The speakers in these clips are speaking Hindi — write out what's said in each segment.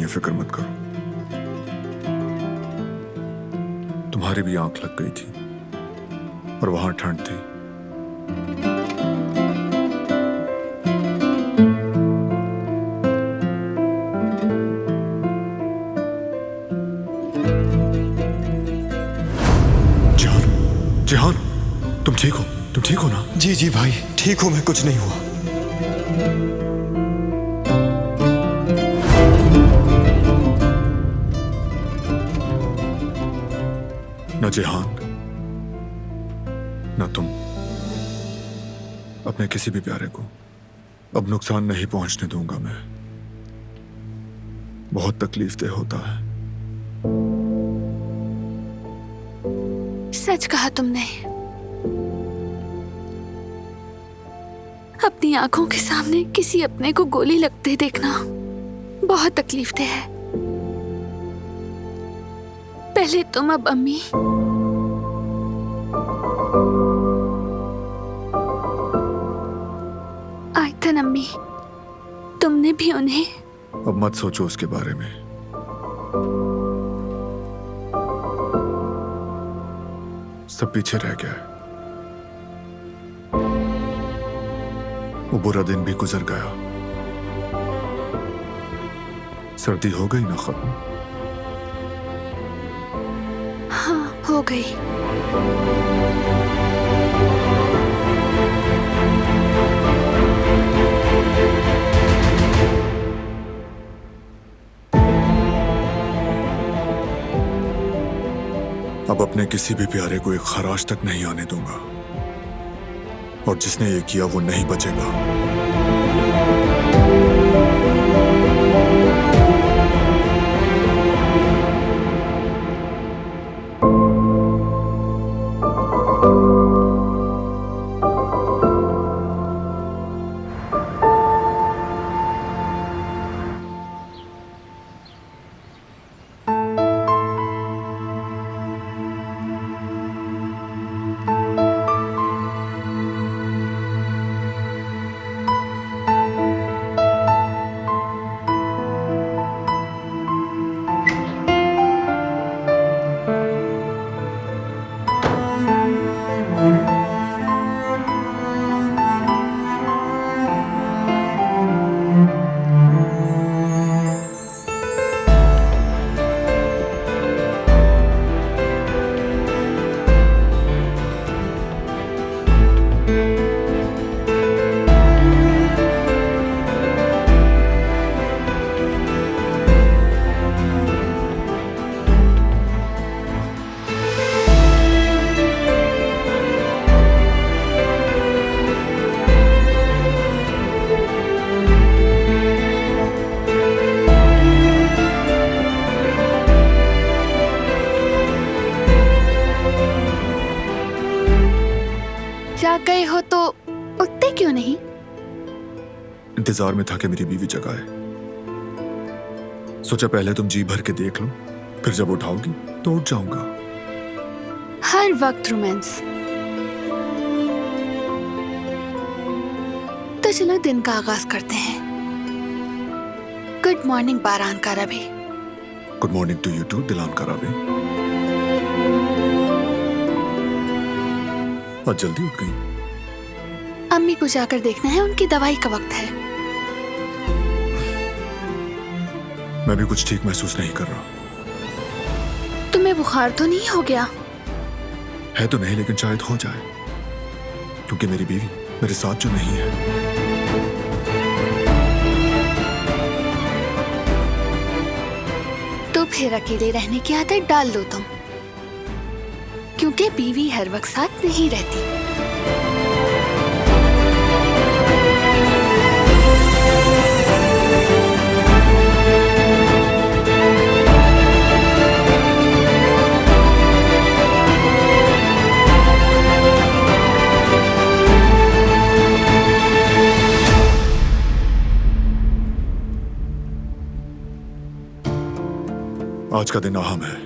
फिक्र मत करो। तुम्हारी भी आंख लग गई थी और वहां ठंड थी। जिहान, जिहान, तुम ठीक हो? तुम ठीक हो ना? जी जी भाई, ठीक हूं मैं, कुछ नहीं हुआ। न जिहान न तुम अपने किसी भी प्यारे को अब नुकसान नहीं पहुंचने दूंगा मैं। बहुत तकलीफदेह होता है। सच कहा तुमने। अपनी आंखों के सामने किसी अपने को गोली लगते देखना बहुत तकलीफदेह है। पहले तुम, अब अम्मी। आयतन अम्मी, तुमने भी उन्हें। अब मत सोचो उसके बारे में। सब पीछे रह गया है। वो बुरा दिन भी गुजर गया। सर्दी हो गई ना खत्म? हाँ, हो गई। अब अपने किसी भी प्यारे को एक खराश तक नहीं आने दूंगा, और जिसने ये किया वो नहीं बचेगा। जाग गए हो तो उठते क्यों नहीं? इंतजार में था कि मेरी बीवी जगाए। सोचा पहले तुम जी भर के देख लो, फिर जब उठाओगी तो उठ जाऊंगा। हर वक्त रोमांस। तो चलो दिन का आगाज करते हैं। गुड मॉर्निंग बारान का रबी। Good morning to you to दिलान का रबी। आज जल्दी उठ गई। अम्मी को जाकर देखना है, उनकी दवाई का वक्त है। मैं भी कुछ ठीक महसूस नहीं कर रहा। तुम्हें बुखार तो नहीं हो गया? है तो नहीं, लेकिन शायद हो जाए, क्योंकि मेरी बीवी मेरे साथ जो नहीं है। तो फिर अकेले रहने की आदत डाल दो तुम, क्योंकि बीवी हर वक्त साथ नहीं रहती। आज का दिन अहम है।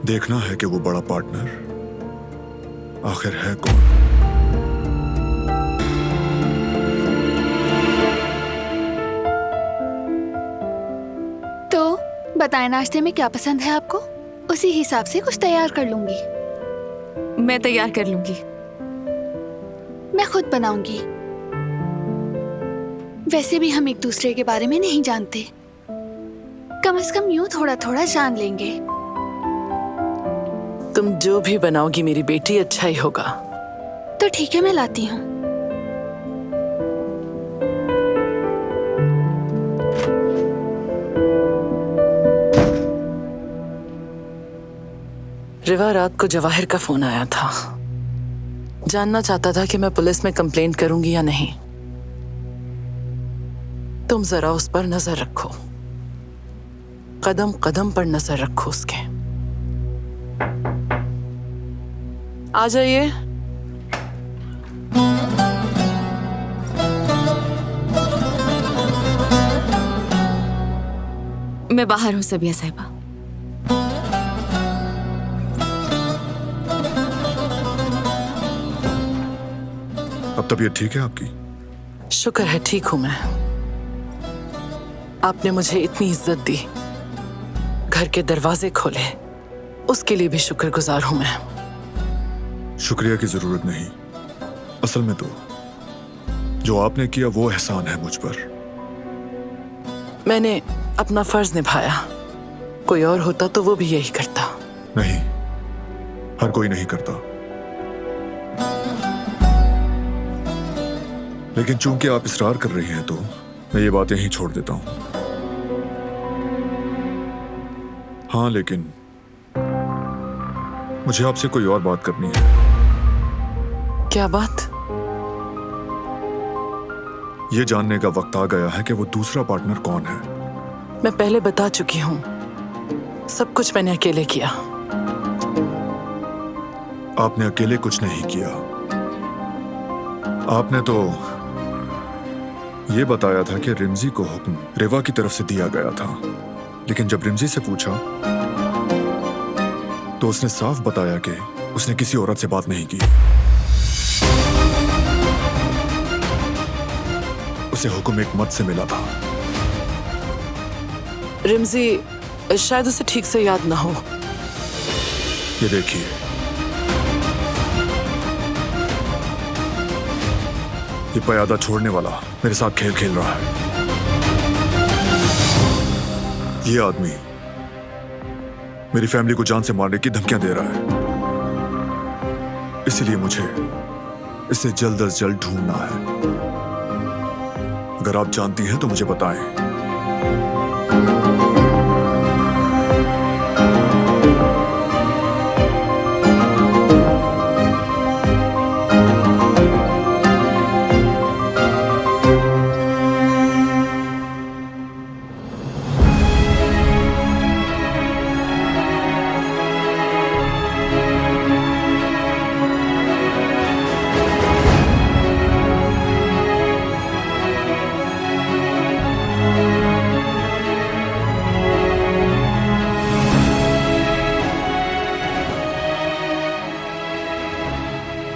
देखना है कि वो बड़ा पार्टनर आखिर है कौन। बताएं नाश्ते में क्या पसंद है आपको, उसी हिसाब से कुछ तैयार कर लूंगी। मैं तैयार कर लूंगी। मैं खुद बनाऊंगी। वैसे भी हम एक दूसरे के बारे में नहीं जानते, कम से कम यूं थोड़ा थोड़ा जान लेंगे। तुम जो भी बनाओगी मेरी बेटी, अच्छा ही होगा। तो ठीक है, मैं लाती हूँ। रिवा, रात को जवाहिर का फोन आया था। जानना चाहता था कि मैं पुलिस में कंप्लेंट करूंगी या नहीं। तुम जरा उस पर नजर रखो, कदम कदम पर नजर रखो उसके। आ जाइए। मैं बाहर हूँ सबिया साहिबा। अब तबीयत ठीक है आपकी? शुक्र है ठीक हूं मैं। आपने मुझे इतनी इज्जत दी, घर के दरवाजे खोले, उसके लिए भी शुक्रगुजार हूं मैं। शुक्रिया की जरूरत नहीं। असल में तो जो आपने किया वो एहसान है मुझ पर। मैंने अपना फर्ज निभाया, कोई और होता तो वो भी यही करता। नहीं, हर कोई नहीं करता। लेकिन चूंकि आप इसरार कर रही हैं तो मैं ये बात यहीं छोड़ देता हूं। हाँ, लेकिन मुझे आपसे कोई और बात करनी है। क्या बात? ये जानने का वक्त आ गया है कि वो दूसरा पार्टनर कौन है। मैं पहले बता चुकी हूं, सब कुछ मैंने अकेले किया। आपने अकेले कुछ नहीं किया। आपने तो ये बताया था कि रिमजी को हुक्म रिवा की तरफ से दिया गया था, लेकिन जब रिमजी से पूछा तो उसने साफ बताया कि उसने किसी औरत से बात नहीं की। उसे हुक्म एक मर्द से मिला था। रिमजी शायद उसे ठीक से याद ना हो। ये देखिए, ये प्यादा छोड़ने वाला मेरे साथ खेल खेल रहा है। ये आदमी मेरी फैमिली को जान से मारने की धमकियां दे रहा है। इसलिए मुझे इसे जल्द अज जल्द ढूंढना है। अगर आप जानती हैं तो मुझे बताएं।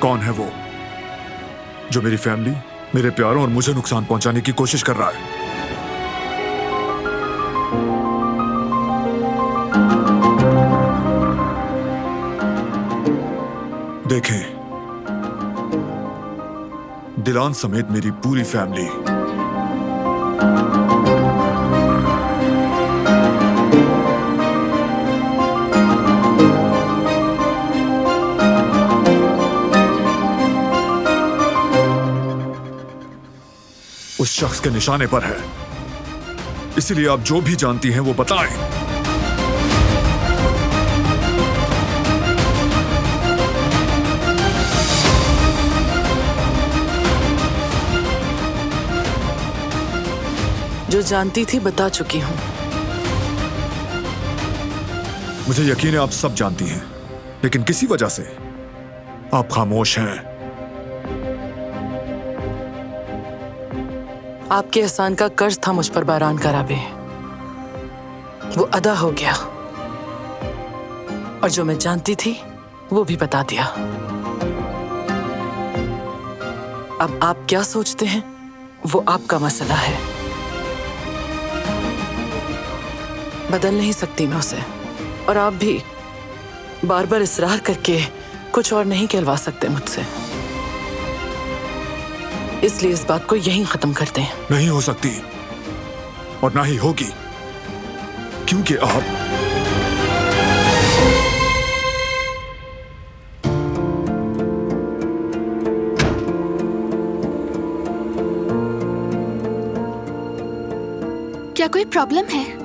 कौन है वो जो मेरी फैमिली, मेरे प्यारों और मुझे नुकसान पहुंचाने की कोशिश कर रहा है? देखें, दिलान समेत मेरी पूरी फैमिली उस शख्स के निशाने पर है। इसलिए आप जो भी जानती हैं वो बताएं। जो जानती थी बता चुकी हूं। मुझे यकीन है आप सब जानती हैं, लेकिन किसी वजह से आप खामोश हैं। आपके एहसान का कर्ज था मुझ पर बैरान कराबे, वो अदा हो गया। और जो मैं जानती थी वो भी बता दिया। अब आप क्या सोचते हैं वो आपका मसला है। बदल नहीं सकती मैं उसे, और आप भी बार बार इसरार करके कुछ और नहीं कहलवा सकते मुझसे। इसलिए इस बात को यहीं खत्म करते हैं। नहीं हो सकती और ना ही होगी, क्योंकि आप क्या कोई प्रॉब्लम है?